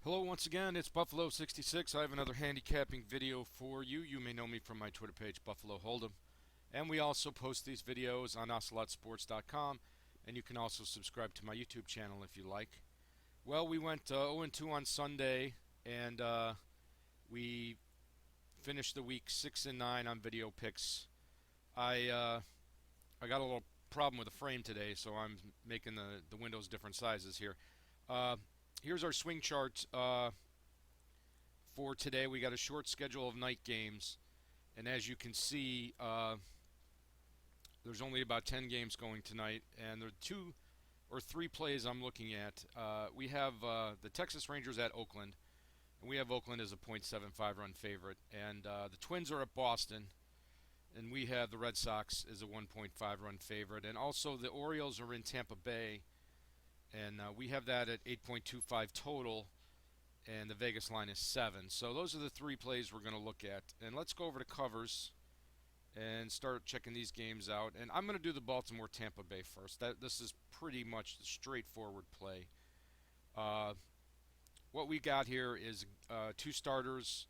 Hello once again, it's Buffalo66. I have another handicapping video for you. You may know me from my Twitter page, Buffaloholdem. And we also post these videos on ocelotsports.com, and you can also subscribe to my YouTube channel if you like. Well, we went 0-2 on Sunday, and we finished the week 6-9 on video picks. I got a little problem with the frame today, so I'm making the windows different sizes here. Here's our swing chart for today. We got a short schedule of night games, and as you can see, there's only about 10 games going tonight, and there are 2 or 3 plays I'm looking at. We have the Texas Rangers at Oakland, and we have Oakland as a .75 run favorite, and the Twins are at Boston, and we have the Red Sox as a 1.5 run favorite, and also the Orioles are in Tampa Bay, and we have that at 8.25 total, and the Vegas line is 7. So those are the 3 plays we're going to look at. And let's go over to covers and start checking these games out. And I'm going to do the Baltimore-Tampa Bay first. This is pretty much the straightforward play. What we got here is 2 starters,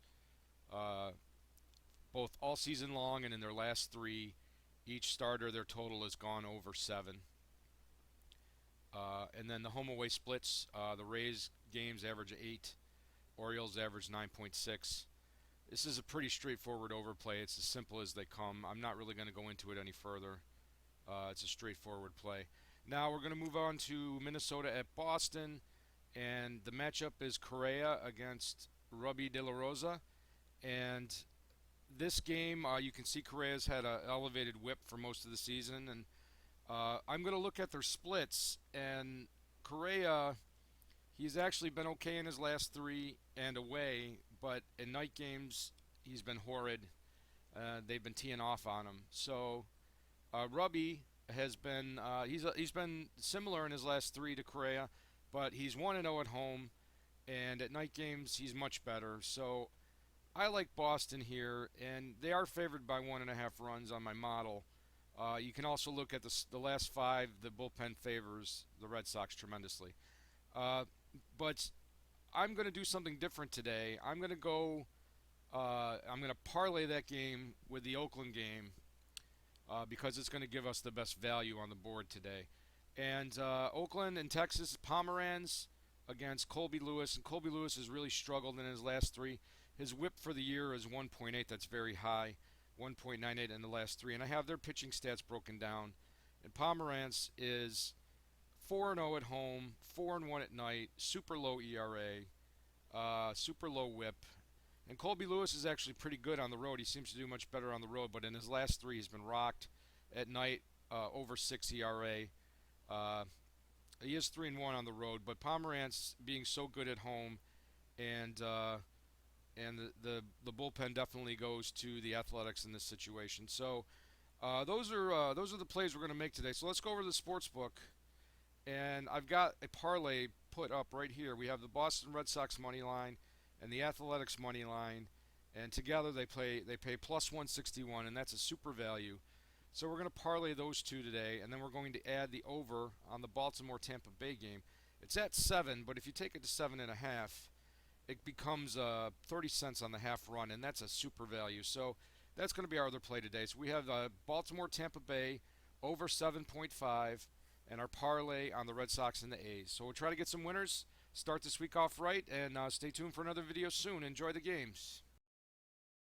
both all season long and in their last 3. Each starter, their total has gone over 7. And then the home-away splits, the Rays games average 8, Orioles average 9.6. This is a pretty straightforward overplay. It's as simple as they come. I'm not really going to go into it any further. It's a straightforward play. Now we're going to move on to Minnesota at Boston, and the matchup is Correa against Rubby De La Rosa. And this game, you can see Correa's had an elevated whip for most of the season, and I'm going to look at their splits, and Correa, he's actually been okay in his last 3 and away, but in night games, he's been horrid. They've been teeing off on him. So Rubby has been, he's been similar in his last 3 to Correa, but he's 1-0 at home, and at night games, he's much better. So I like Boston here, and they are favored by 1.5 runs on my model. You can also look at the last 5. The bullpen favors the Red Sox tremendously. But I'm going to do something different today. I'm going to go. I'm going to parlay that game with the Oakland game because it's going to give us the best value on the board today. And Oakland and Texas, Pomeranz against Colby Lewis, and Colby Lewis has really struggled in his last 3. His whip for the year is 1.8. That's very high. 1.98 in the last 3, and I have their pitching stats broken down. And Pomeranz is 4-0 at home, 4-1 at night, super low ERA, super low whip. And Colby Lewis is actually pretty good on the road. He seems to do much better on the road, but in his last 3, he's been rocked. At night, over 6 ERA. He is 3-1 on the road, but Pomeranz being so good at home, and the bullpen definitely goes to the Athletics in this situation. So those are the plays we're going to make today. So let's go over to the sports book, and I've got a parlay put up right here. We have the Boston Red Sox money line and the Athletics money line, and together they pay plus 161, and that's a super value. So we're going to parlay those 2 today, and then we're going to add the over on the Baltimore-Tampa Bay game. It's at 7, but if you take it to 7.5. it becomes 30 cents on the half run, and that's a super value. So that's going to be our other play today. So we have Baltimore-Tampa Bay over 7.5, and our parlay on the Red Sox and the A's. So we'll try to get some winners, start this week off right, and stay tuned for another video soon. Enjoy the games.